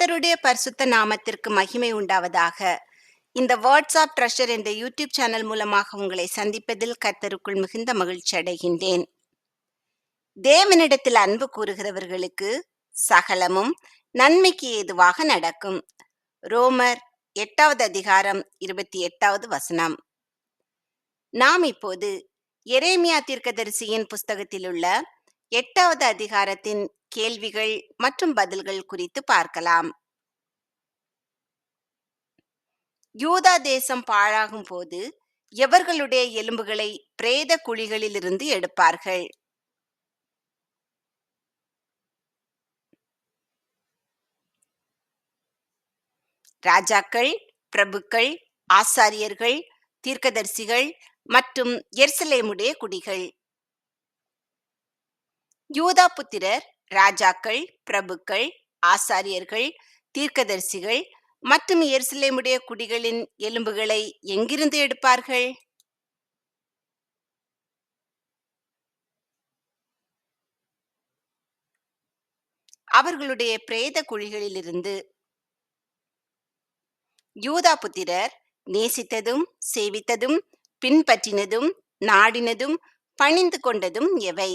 கர்த்தருடைய பரிசுத்த நாமத்திற்கு மகிமை உண்டாவதாக. இந்த வாட்ஸ்அப் ட்ரெஷர் என்ற யூடியூப் சேனல் மூலமாக உங்களை சந்திப்பதில் கர்த்தருக்குள் மிகுந்த மகிழ்ச்சி அடைகின்றேன். தேவனிடத்தில் அன்பு கூறுகிறவர்களுக்கு சகலமும் நன்மைக்கு ஏதுவாக நடக்கும். ரோமர் 8வது அதிகாரம் 28வது வசனம். நாம் இப்போது எரேமியா தீர்க்கதரிசியின் புஸ்தகத்தில் உள்ள 8வது அதிகாரத்தின் கேள்விகள் மற்றும் பதில்கள் குறித்து பார்க்கலாம். யூதா தேசம் பாழாகும் போது எவர்களுடைய எலும்புகளை பிரேத குழிகளிலிருந்து எடுப்பார்கள்? ராஜாக்கள், பிரபுக்கள், ஆசாரியர்கள், தீர்க்கதரிசிகள் மற்றும் எருசலேமுடைய குடிகள். யூதா புத்திரர் ராஜாக்கள், பிரபுக்கள், ஆசாரியர்கள், தீர்க்கதரிசிகள் மற்றும் எருசலேமுடைய குடிகளின் எலும்புகளை எங்கிருந்து எடுப்பார்கள்? அவர்களுடைய பிரேத குழிகளிலிருந்து. யூதா புத்திரர் நேசித்ததும் சேவித்ததும் பின்பற்றினதும் நாடினதும் பணிந்து கொண்டதும் எவை?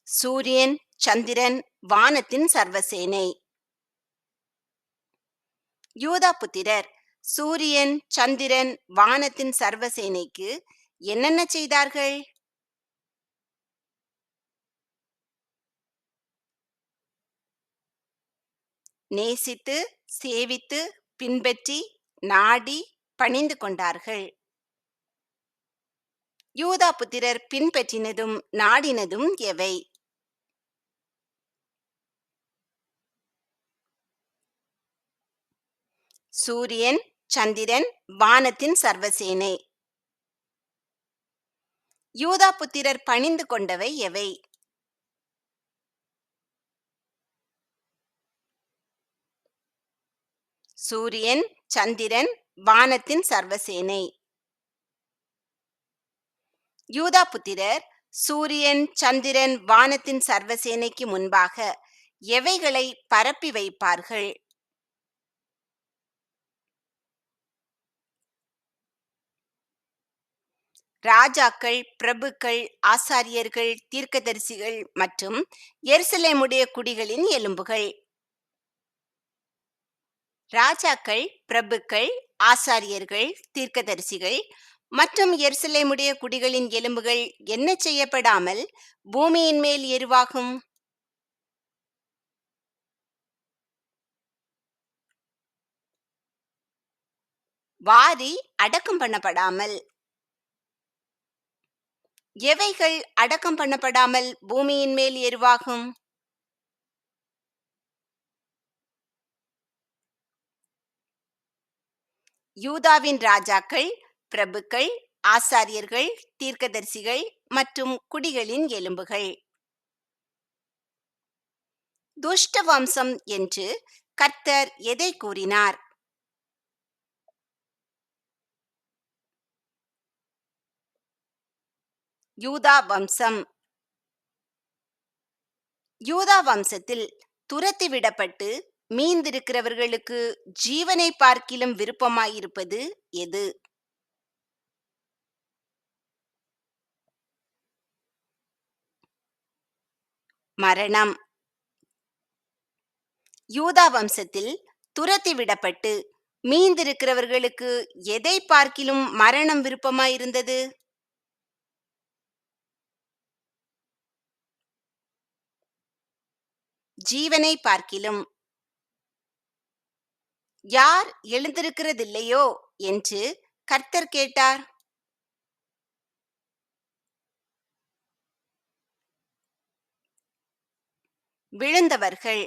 சூரியன், சந்திரன், வானத்தின் சர்வசேனை. யூதா புத்திரர் சூரியன், சந்திரன், வானத்தின் சர்வசேனைக்கு என்னென்ன செய்தார்கள்? நேசித்து, சேவித்து, பின்பற்றி, நாடி, பணிந்து கொண்டார்கள். யூதா புத்திரர் பின்பற்றினதும் நாடினதும் எவை? சூரியன், சந்திரன், வானத்தின் சர்வசேனை. யூதா புத்திரர் பணிந்து கொண்டவை எவை? சூரியன், சந்திரன், வானத்தின் சர்வசேனை. யூதா புத்திரர் சூரியன், சந்திரன், வானத்தின் சர்வசேனைக்கு முன்பாக எவைகளை பரப்பி வைப்பார்கள்? ராஜாக்கள், பிரபுக்கள், ஆசாரியர்கள், தீர்க்கதரிசிகள் மற்றும் எருசலேமுடைய குடிகளின் எலும்புகள். ராஜாக்கள், பிரபுக்கள், ஆசாரியர்கள், தீர்க்கதரிசிகள் மற்றும் எருசலேமுடைய குடிகளின் எலும்புகள் என்ன செய்யப்படாமல் பூமியின் மேல் எருவாகும்? வாரி அடக்கம் பண்ணப்படாமல். எவைகள் அடக்கம் பண்ணப்படாமல் பூமியின் மேல் எருவாகும்? யூதாவின் ராஜாக்கள், பிரபுக்கள், ஆசாரியர்கள், தீர்க்கதரிசிகள் மற்றும் குடிகளின் எலும்புகள். துஷ்ட வம்சம் என்று கர்த்தர் எதை கூறினார்? யூதா வம்சம். யூதா வம்சத்தில் துரத்தி விடப்பட்டு மீந்திருக்கிறவர்களுக்கு ஜீவனை பார்க்கிலும் விருப்பமாயிருப்பது எது? மரணம். யூதா வம்சத்தில் துரத்தி விடப்பட்டு மீந்திருக்கிறவர்களுக்கு எதை பார்க்கிலும் மரணம் விருப்பமாயிருந்தது? ஜீவனை பார்க்கிலும். யார் எழுந்திருக்கிறதில்லையோ என்று கர்த்தர் கேட்டார்? விழுந்தவர்கள்.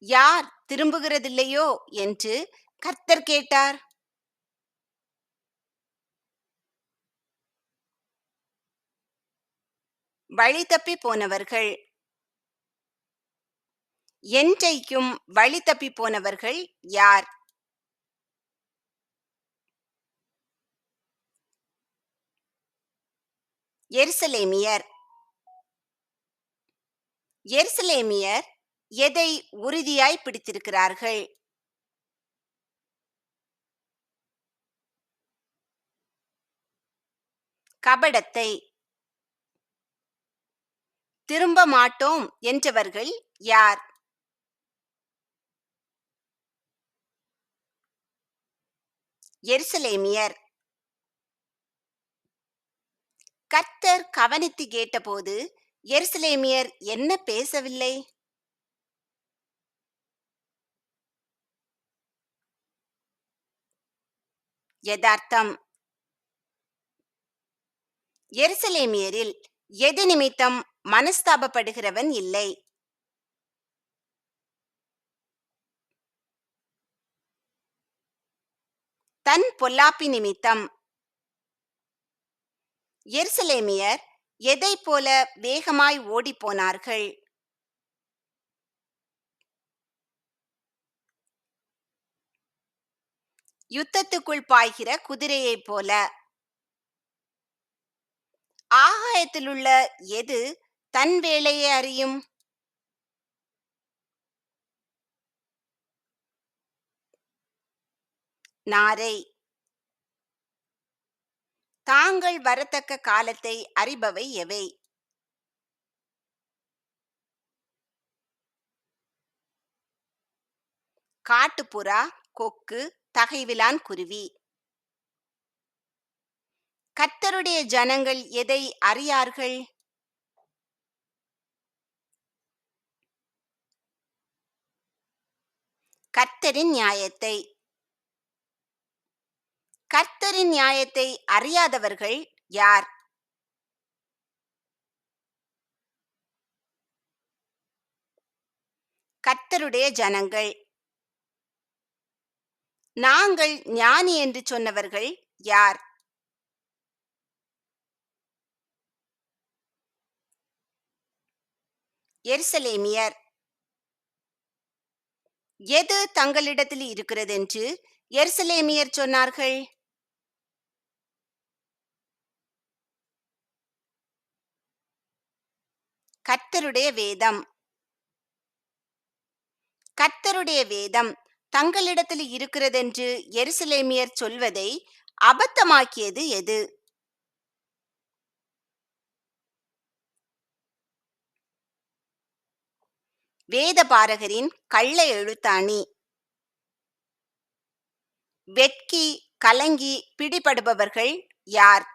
யார் திரும்புகிறதில்லையோ என்று கர்த்தர் கேட்டார்? வழி தப்பி போனவர்கள். என்றைக்கும் வழி தப்பி போனவர்கள் யார்? எருசலேமியர். எருசலேமியர் எதை உறுதியாய் பிடித்திருக்கிறார்கள்? கபடத்தை. திரும்ப மாட்டோம் என்றவர்கள் யார்? எருசலேமியர். கர்த்தர் கவனித்து கேட்டபோது எருசலேமியர் என்ன பேசவில்லை? யதார்த்தம். எருசலேமியரில் எது நிமித்தம் மனஸ்தாபப்படுகிறவன் இல்லை? தன் பொல்லாப்பி நிமித்தம். எருசலேமியர் எதைப் போல வேகமாய் ஓடிப்போனார்கள்? யுத்தத்துக்குள் பாய்கிற குதிரையைப் போல. ஆகாயத்திலுள்ள எது தன் வேலையை அறியும்? நாரை. தாங்கள் வரத்தக்க காலத்தை அறிபவை எவை? காட்டுப்புறா, கொக்கு, தகைவிலான் குருவி. கர்த்தருடைய ஜனங்கள் எதை அறியார்கள்? கர்த்தரின் நியாயத்தை. கர்த்தரின் நியாயத்தை அறியாதவர்கள் யார்? கர்த்தருடைய ஜனங்கள். நாங்கள் ஞானி என்று சொன்னவர்கள் யார்? எருசலேமியர். எது தங்களிடத்தில் இருக்கிறதென்று எருசலேமியர் சொன்னார்கள்? கர்த்தருடைய வேதம். கர்த்தருடைய வேதம் தங்களிடத்தில் இருக்கிறதென்று எருசலேமியர் சொல்வதை அபத்தமாக்கியது எது? வேதபாரகரின் கள்ள எழுத்தாணி. வெட்கி கலங்கி பிடிபடுபவர்கள் யார்?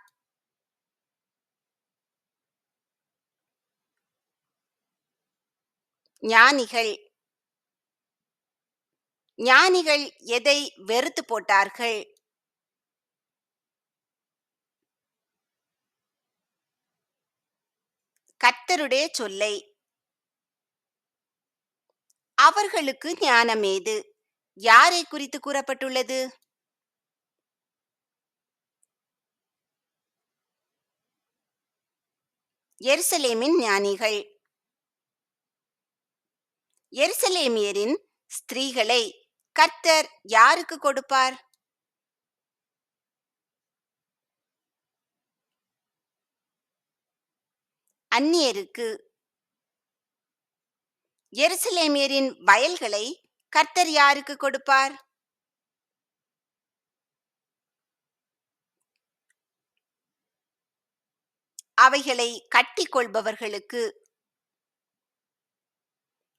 ஞானிகள். ஞானிகள் எதை வெறுத்து போட்டார்கள்? கர்த்தருடைய சொல்லை. அவர்களுக்கு ஞானமேது? யாரை குறித்து கூறப்பட்டுள்ளது? எருசலேமின் ஞானிகள். எருசலேமியரின் ஸ்திரீகளை கர்த்தர் யாருக்கு கொடுப்பார்? அந்நியருக்கு. எருசலேமியரின் வயல்களை கர்த்தர் யாருக்கு கொடுப்பார்? அவைகளை கட்டிக் கொள்பவர்களுக்கு.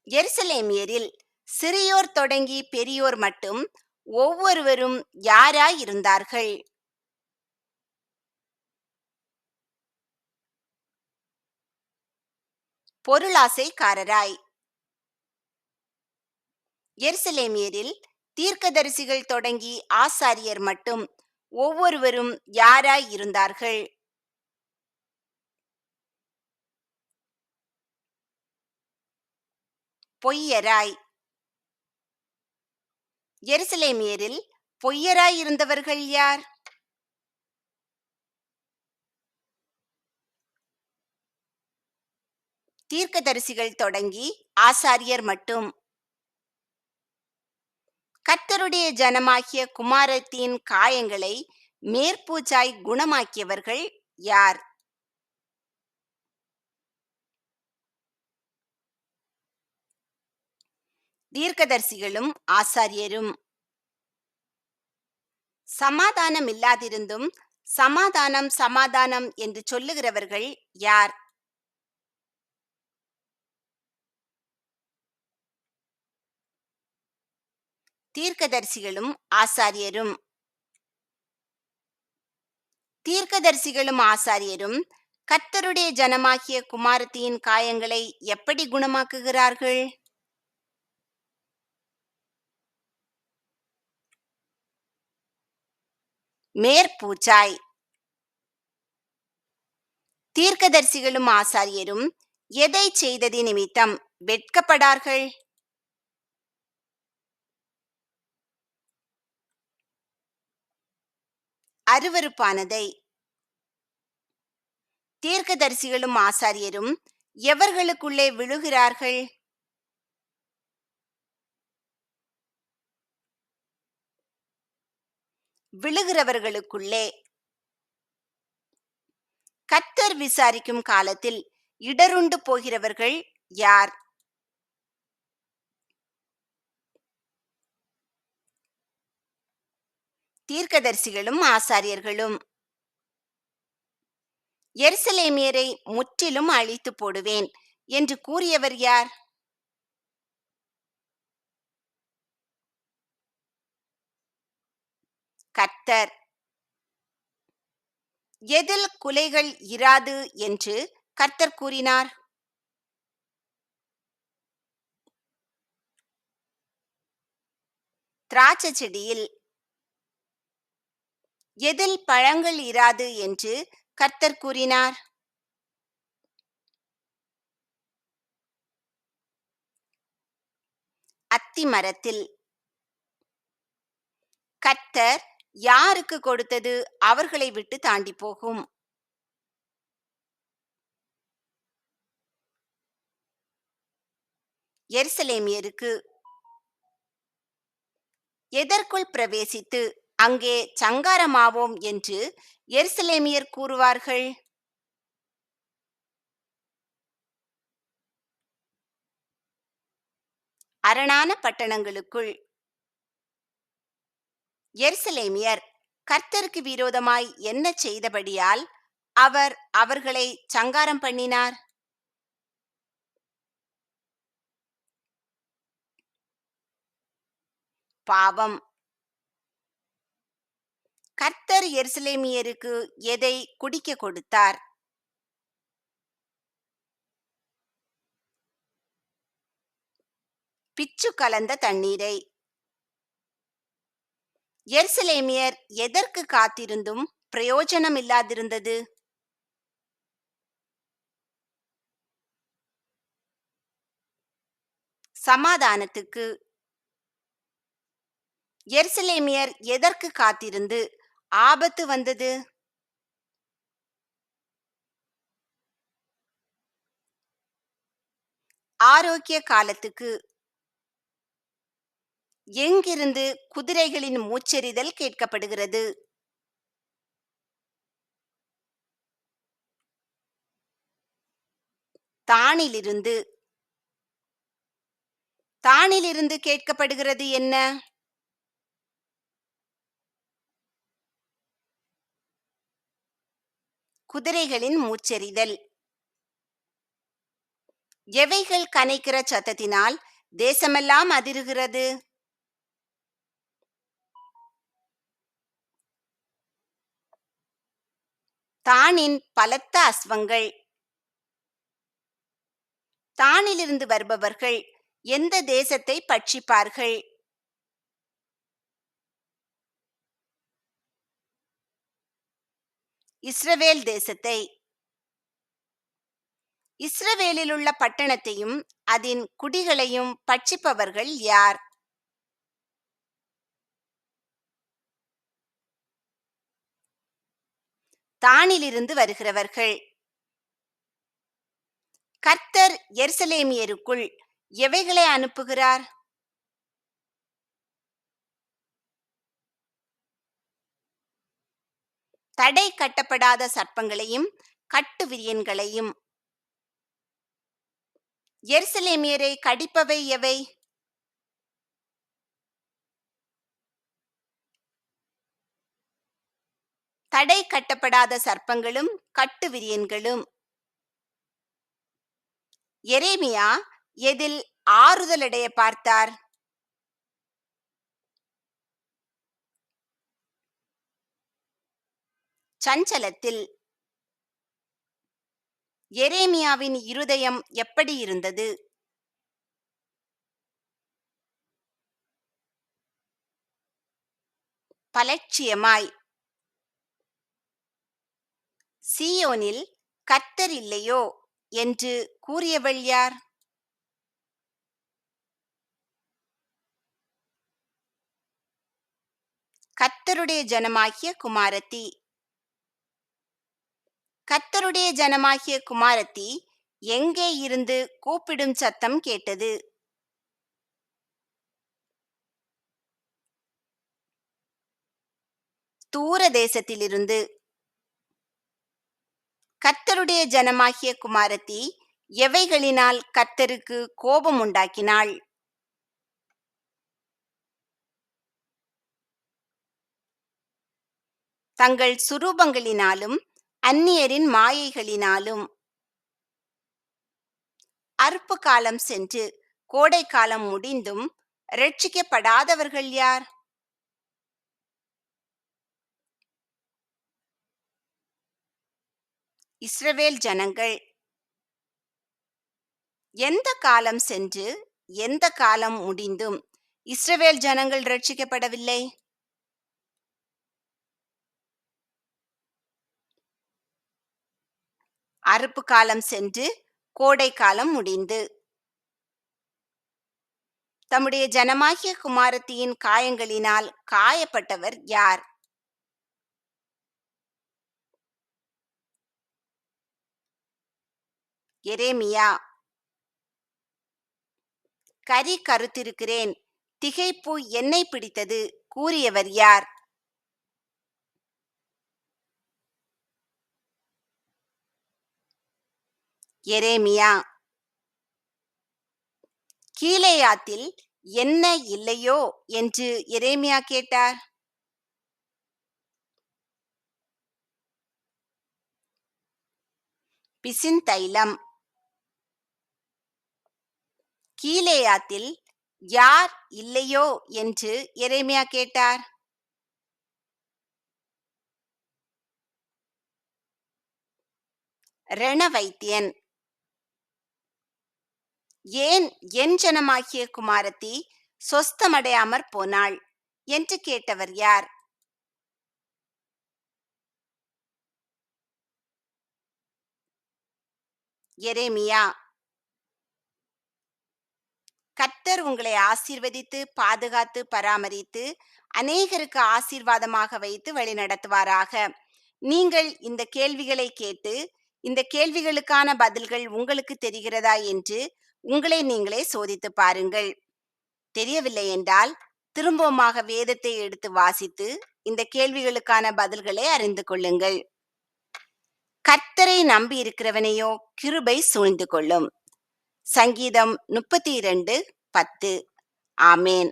எருசலேமியரில் சிறியோர் தொடங்கி பெரியோர் மட்டும் ஒவ்வொருவரும் யாராய் இருந்தார்கள்? பொருளாசைக்காரராய். எருசலேமியரில் தீர்க்கதரிசிகள் தொடங்கி ஆசாரியர் மட்டும் ஒவ்வொருவரும் யாராய் இருந்தார்கள்? பொய்யராய். எருசலேமியரில் பொய்யராய் இருந்தவர்கள் யார்? தீர்க்கதரிசிகள் தொடங்கி ஆசாரியர் மட்டும். கர்த்தருடைய ஜனமாகிய குமாரத்தின் காயங்களை மேற்பூச்சாய் குணமாக்கியவர்கள் யார்? தீர்க்கதரிசிகளும் ஆசாரியரும். சமாதானம் இல்லாதிருந்தும் சமாதானம் சமாதானம் என்று சொல்லுகிறவர்கள் யார்? தீர்க்கதரிசிகளும் ஆசாரியரும். தீர்க்கதரிசிகளும் ஆசாரியரும் கர்த்தருடைய ஜனமாகிய குமாரத்தியின் காயங்களை எப்படி குணமாக்குகிறார்கள்? மேற்பூச்சாய். தீர்க்கதரிசிகளும் ஆசாரியரும் எதை செய்தது நிமித்தம் வெட்கப்படார்கள்? அருவருப்பானதை. தீர்க்கதரிசிகளும் ஆசாரியரும் எவர்களுக்குள்ளே விழுகிறார்கள்? விழுகிறவர்களுக்குள்ளே. கர்த்தர் விசாரிக்கும் காலத்தில் இடருண்டு போகிறவர்கள் யார்? தீர்க்கதரிசிகளும் ஆசாரியர்களும். எருசலேமியரை முற்றிலும் அழித்து போடுவேன் என்று கூறியவர் யார்? கர்த்தர். எதில் குலைகள் இராது என்று கர்த்தர் கூறினார்? திராட்சை செடியில். எதில் பழங்கள் இராது என்று கர்த்தர் கூறினார்? அத்தி மரத்தில். கர்த்தர் யாருக்கு கொடுத்தது அவர்களை விட்டு தாண்டி போகும்? எருசலேமியருக்கு. எதற்குள் பிரவேசித்து அங்கே சங்காரமாவோம் என்று எருசலேமியர் கூறுவார்கள்? அரணான பட்டணங்களுக்குள். எருசலேமியர் கர்த்தருக்கு விரோதமாய் என்ன செய்தபடியால் அவர் அவர்களை சங்காரம் பண்ணினார்? பாவம். கர்த்தர் எருசலேமியருக்கு எதை குடிக்க கொடுத்தார்? பிச்சு கலந்த தண்ணீரை. எருசலேமியர் எதற்கு காத்திருந்தும் பிரயோஜனம் இல்லாதிருந்தது? சமாதானத்துக்கு. எருசலேமியர் எதற்கு காத்திருந்து ஆபத்து வந்தது? ஆரோக்கிய காலத்துக்கு. எங்கிருந்து குதிரைகளின் மூச்செறிதல் கேட்கப்படுகிறது? தானிலிருந்து. தானிலிருந்து கேட்கப்படுகிறது என்ன? குதிரைகளின் மூச்செறிதல். எவைகள் கனைக்கிற சத்தத்தினால் தேசமெல்லாம் அதிருகிறது? தானின் பலத்த அஸ்வங்கள். தானிலிருந்து வருபவர்கள் எந்த தேசத்தை பட்சிப்பார்கள்? இஸ்ரவேல் தேசத்தை. இஸ்ரவேலிலுள்ள பட்டணத்தையும் அதன் குடிகளையும் பட்சிப்பவர்கள் யார்? தானிலிருந்து வருகிறவர்கள். கர்த்தர் எருசலேமியருக்குள் எவைகளை அனுப்புகிறார்? தடை கட்டப்படாத சர்ப்பங்களையும் கட்டு விரியன்களையும். எருசலேமியரை கடிப்பவை எவை? தடை கட்டப்படாத சர்ப்பங்களும் கட்டுவிரியன்களும். எரேமியா எதில் ஆறுதலடைய பார்த்தார்? சஞ்சலத்தில். எரேமியாவின் இருதயம் எப்படி இருந்தது? பலட்சியமாய். சீயோனில் கர்த்தர் இல்லையோ என்று கூறியவள் யார்? கர்த்தருடைய ஜனமாகிய குமாரத்தி. கர்த்தருடைய ஜனமாகிய குமாரத்தி எங்கே இருந்து கூப்பிடும் சத்தம் கேட்டது? தூர தேசத்திலிருந்து. கர்த்தருடைய ஜனமாகிய குமாரத்தி எவைகளினால் கர்த்தருக்கு கோபம் உண்டாக்கினாள்? தங்கள் சுரூபங்களினாலும் அந்நியரின் மாயைகளினாலும். அறுப்பு காலம் சென்று கோடை காலம் முடிந்தும் இரட்சிக்கப்படாதவர்கள் யார்? இஸ்ரவேல் ஜனங்கள். எந்த காலம் சென்று எந்த காலம் முடிந்தும் இஸ்ரவேல் ஜனங்கள் இரட்சிக்கப்படவில்லை? அறுப்பு காலம் சென்று கோடை காலம் முடிந்து. தம்முடைய ஜனமாகிய குமாரத்தியின் காயங்களினால் காயப்பட்டவர் யார்? எரேமியா. கரி கருத்திருக்கிறேன், திகைப்பு என்னை பிடித்தது கூறியவர் யார்? எரேமியா. கீலேயாத்தில் என்ன இல்லையோ என்று எரேமியா கேட்டார்? பிசின்தைலம். கீலேயாத்தில் யார் இல்லையோ என்று எரேமியா கேட்டார்? ரணவைத்தியன். ஏன் என் ஜனமாகிய குமாரத்தி சொஸ்தமடையாமற் போனாள் என்று கேட்டவர் யார்? எரேமியா. கர்த்தர் உங்களை ஆசீர்வதித்து பாதுகாத்து பராமரித்து அநேகருக்கு ஆசீர்வாதமாக வைத்து வழிநடத்துவாராக. நீங்கள் இந்த கேள்விகளை கேட்டு இந்த கேள்விகளுக்கான பதில்கள் உங்களுக்கு தெரிகிறதா என்று உங்களை நீங்களே சோதித்து பாருங்கள். தெரியவில்லை என்றால் திரும்பவுமாக வேதத்தை எடுத்து வாசித்து இந்த கேள்விகளுக்கான பதில்களை அறிந்து கொள்ளுங்கள். கர்த்தரை நம்பி இருக்கிறவனையோ கிருபை சூழ்ந்து கொள்ளும். சங்கீதம் 32:10. ஆமேன்.